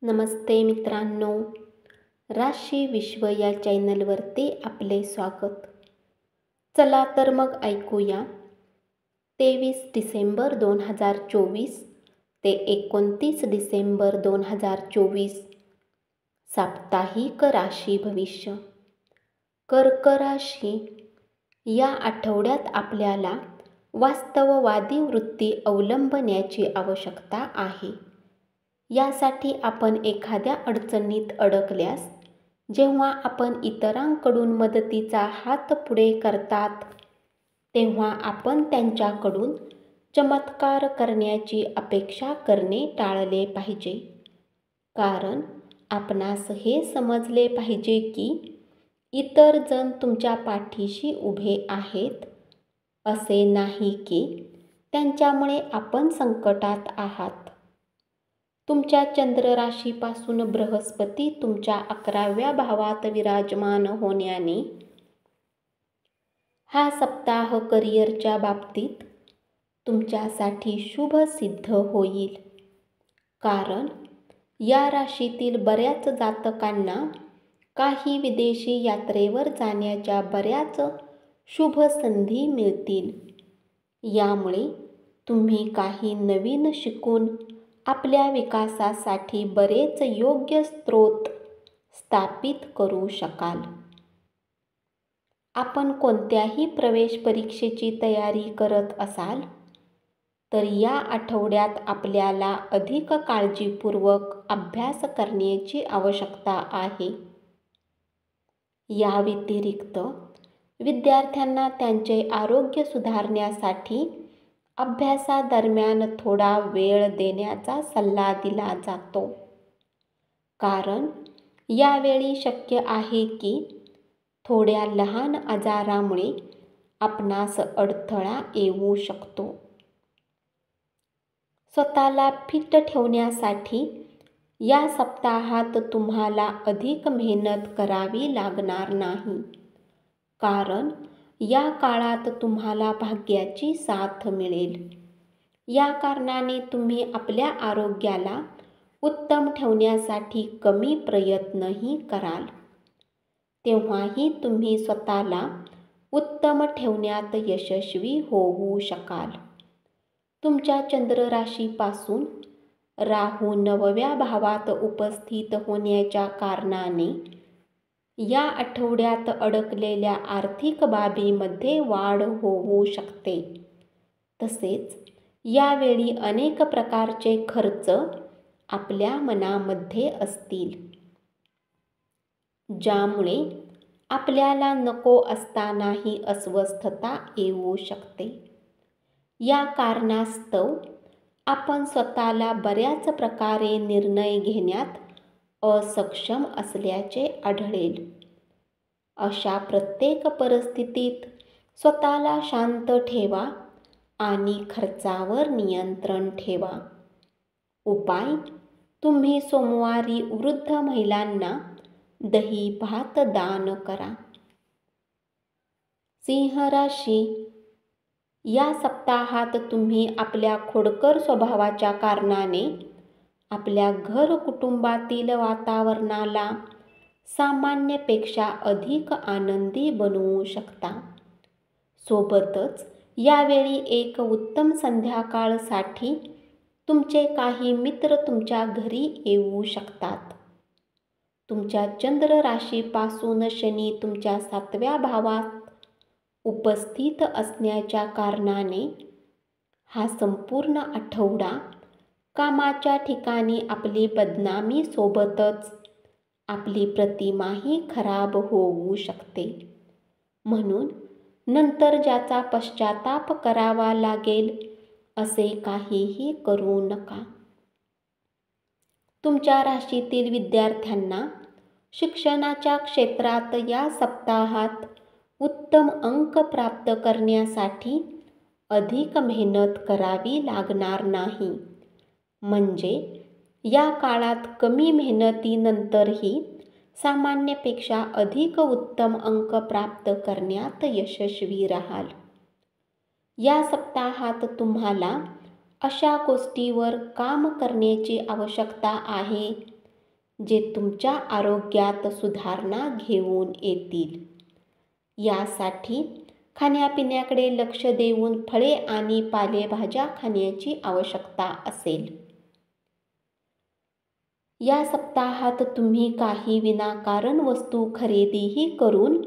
नमस्ते मित्रांनो, राशी विश्व या चॅनलवरती आपले स्वागत. चला तर मग ऐकूया 23 डिसेंबर 2024 ते 29 डिसेंबर 2024 साप्ताहिक राशी भविष्य. कर्क राशी, या आठवड्यात आपल्याला वास्तववादी वृत्ती अवलंबण्याची आवश्यकता आहे. यासाठी आपण एखाद्या अडचणीत अडकल्यास जेव्हा आपण इतरांकडून मदतीचा हात पुढे करतात तेव्हा आपण त्यांच्याकडून चमत्कार करण्याची अपेक्षा करणे टाळले पाहिजे. कारण आपणास हे समजले पाहिजे की इतर जण तुमच्या पाठीशी उभे आहेत. असे नाही की त्यांच्यामुळे आपण संकटात आहात. तुमच्या चंद्र राशीपासून बृहस्पती तुमच्या 11व्या भावात विराजमान होण्याने हा सप्ताह करिअरच्या बाबतीत तुमच्यासाठी शुभ सिद्ध होईल. कारण या राशीतील बऱ्याच जातकांना काही विदेशी यात्रेवर जाण्याच्या बऱ्याच शुभ संधी मिळतील. यामुळे तुम्ही काही नवीन शिकून आपल्या विकासासाठी बरेच योग्य स्रोत स्थापित करू शकाल. आपण कोणत्याही प्रवेश परीक्षेची तयारी करत असाल तर या आठवड्यात आपल्याला अधिक काळजीपूर्वक अभ्यास करण्याची आवश्यकता आहे. या व्यतिरिक्त विद्यार्थ्यांना त्यांचे आरोग्य सुधारण्यासाठी अभ्यासादरम्यान थोडा वेळ देण्याचा सल्ला दिला जातो. कारण यावेळी शक्य आहे की थोड्या लहान आजारामुळे आपणास अडथळा येऊ शकतो. स्वतःला फिट ठेवण्यासाठी या सप्ताहात तुम्हाला अधिक मेहनत करावी लागणार नाही. कारण या काळात तुम्हाला भाग्याची साथ मिळेल. या कारणाने तुम्ही आपल्या आरोग्याला उत्तम ठेवण्यासाठी कमी प्रयत्नही कराल. तेव्हाही तुम्ही स्वतःला उत्तम ठेवण्यात यशस्वी होऊ शकाल. तुमच्या चंद्र राशीपासून राहू 9व्या भावात उपस्थित होण्याच्या कारणाने या आठवड्यात अडकलेल्या आर्थिक बाबीमध्ये वाढ होऊ शकते. तसेच यावेळी अनेक प्रकारचे खर्च आपल्या मनामध्ये असतील, ज्यामुळे आपल्याला नको असतानाही अस्वस्थता येऊ शकते. या कारणास्तव आपण स्वतःला बऱ्याच प्रकारे निर्णय घेण्यात असक्षम असल्याचे आढळेल. अशा प्रत्येक परिस्थितीत स्वतःला शांत ठेवा आणि खर्चावर नियंत्रण ठेवा. उपाय: तुम्ही सोमवारी वृद्ध महिलांना दही भात दान करा. सिंह राशी, या सप्ताहात तुम्ही आपल्या खोडकर स्वभावाच्या कारणाने आपल्या घर कुटुंबातील वातावरणाला सामान्यपेक्षा अधिक आनंदी बनवू शकता. सोबतच यावेळी एक उत्तम संध्याकाळसाठी तुमचे काही मित्र तुमच्या घरी येऊ शकतात. तुमच्या चंद्र राशीपासून शनी तुमच्या 7व्या भावात उपस्थित असण्याच्या कारणाने हा संपूर्ण आठवडा कामाच्या ठिकाणी आपली बदनामी सोबतच आपली प्रतिमाही खराब होऊ शकते. म्हणून नंतर ज्याचा पश्चाताप करावा लागेल असे काहीही करू नका. तुमच्या राशीतील विद्यार्थ्यांना शिक्षणाच्या क्षेत्रात या सप्ताहात उत्तम अंक प्राप्त करण्यासाठी अधिक मेहनत करावी लागणार नाही. म्हणजे या काळात कमी मेहनतीनंतरही सामान्यपेक्षा अधिक उत्तम अंक प्राप्त करण्यात यशस्वी राहाल. या सप्ताहात तुम्हाला अशा गोष्टीवर काम करण्याची आवश्यकता आहे जे तुमच्या आरोग्यात सुधारणा घेऊन येतील. यासाठी खाण्यापिण्याकडे लक्ष देऊन फळे आणि पालेभाज्या खाण्याची आवश्यकता असेल. या सप्ताहात तुम्ही काही विनाकारण वस्तू खरेदीही करून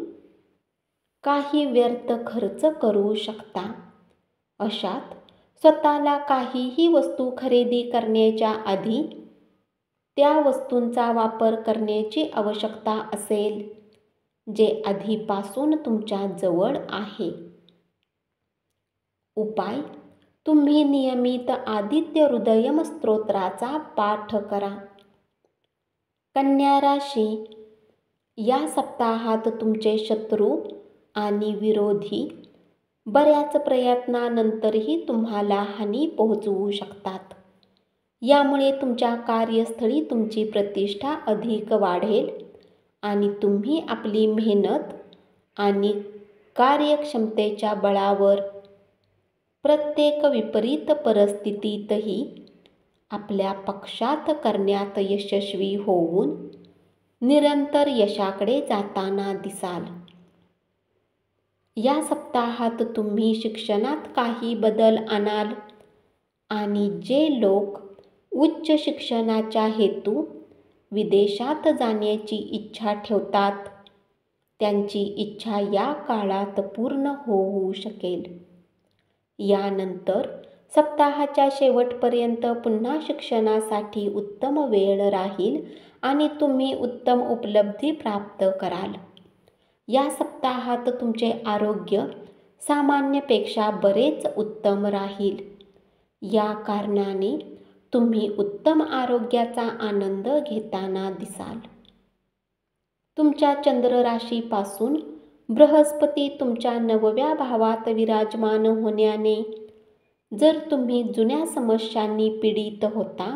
काही व्यर्थ खर्च करू शकता. अशात स्वतःला काहीही वस्तू खरेदी करण्याच्या आधी त्या वस्तूंचा वापर करण्याची आवश्यकता असेल जे आधीपासून तुमच्या जवळ आहे. उपाय: तुम्ही नियमित आदित्य हृदयम स्तोत्राचा पाठ करा. कन्या राशी, या सप्ताहात तुमचे शत्रू आणि विरोधी बऱ्याच प्रयत्नानंतरही तुम्हाला हानी पोहोचवू शकतात. यामुळे तुमच्या कार्यस्थळी तुमची प्रतिष्ठा अधिक वाढेल आणि तुम्ही आपली मेहनत आणि कार्यक्षमतेच्या बळावर प्रत्येक विपरीत परिस्थितीतही आपल्या पक्षात करण्यात यशस्वी होऊन निरंतर यशाकडे जाताना दिसाल. या सप्ताहात तुम्ही शिक्षणात काही बदल आणाल आणि जे लोक उच्च शिक्षणाच्या हेतू विदेशात जाण्याची इच्छा ठेवतात त्यांची इच्छा या काळात पूर्ण होऊ शकेल. यानंतर सप्ताहाच्या शेवटपर्यंत पुन्हा शिक्षणासाठी उत्तम वेळ राहील आणि तुम्ही उत्तम उपलब्धी प्राप्त कराल. या सप्ताहात तुमचे आरोग्य सामान्यपेक्षा बरेच उत्तम राहील. या कारणाने तुम्ही उत्तम आरोग्याचा आनंद घेताना दिसाल. तुमच्या चंद्र राशीपासून बृहस्पती तुमच्या 9व्या भावात विराजमान होण्याने जर तुम्ही जुन्या समस्यांनी पीडित होता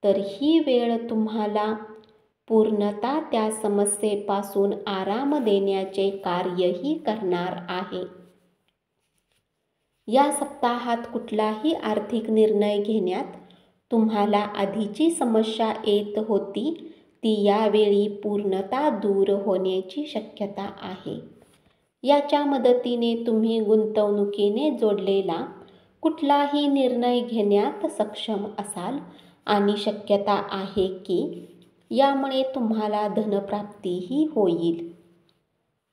तर ही वेळ तुम्हाला पूर्णतः त्या समस्येपासून आराम देण्याचे कार्यही करणार आहे. या सप्ताहात कुठलाही आर्थिक निर्णय घेण्यात तुम्हाला आधीची समस्या येत होती ती यावेळी पूर्णतः दूर होण्याची शक्यता आहे. याच्या मदतीने तुम्ही गुंतवणुकीने जोडलेला कुठलाही निर्णय घेण्यात सक्षम असाल आणि शक्यता आहे की यामुळे तुम्हाला धनप्राप्तीही होईल.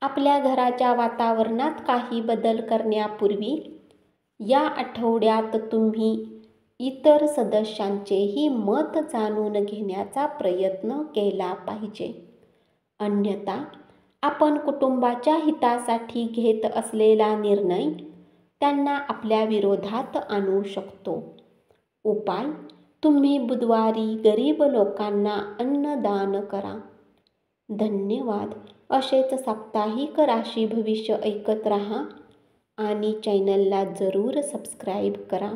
आपल्या घराच्या वातावरणात काही बदल करण्यापूर्वी या आठवड्यात तुम्ही इतर सदस्यांचेही मत जाणून घेण्याचा प्रयत्न केला पाहिजे. अन्यथा आपण कुटुंबाच्या हितासाठी घेत असलेला निर्णय त्यांना आपल्या विरोधात आणू शकतो. उपाय: तुम्ही बुधवारी गरीब लोकांना अन्नदान करा. धन्यवाद. असेच साप्ताहिक राशी भविष्य ऐकत रहा आणि चॅनलला जरूर सबस्क्राईब करा.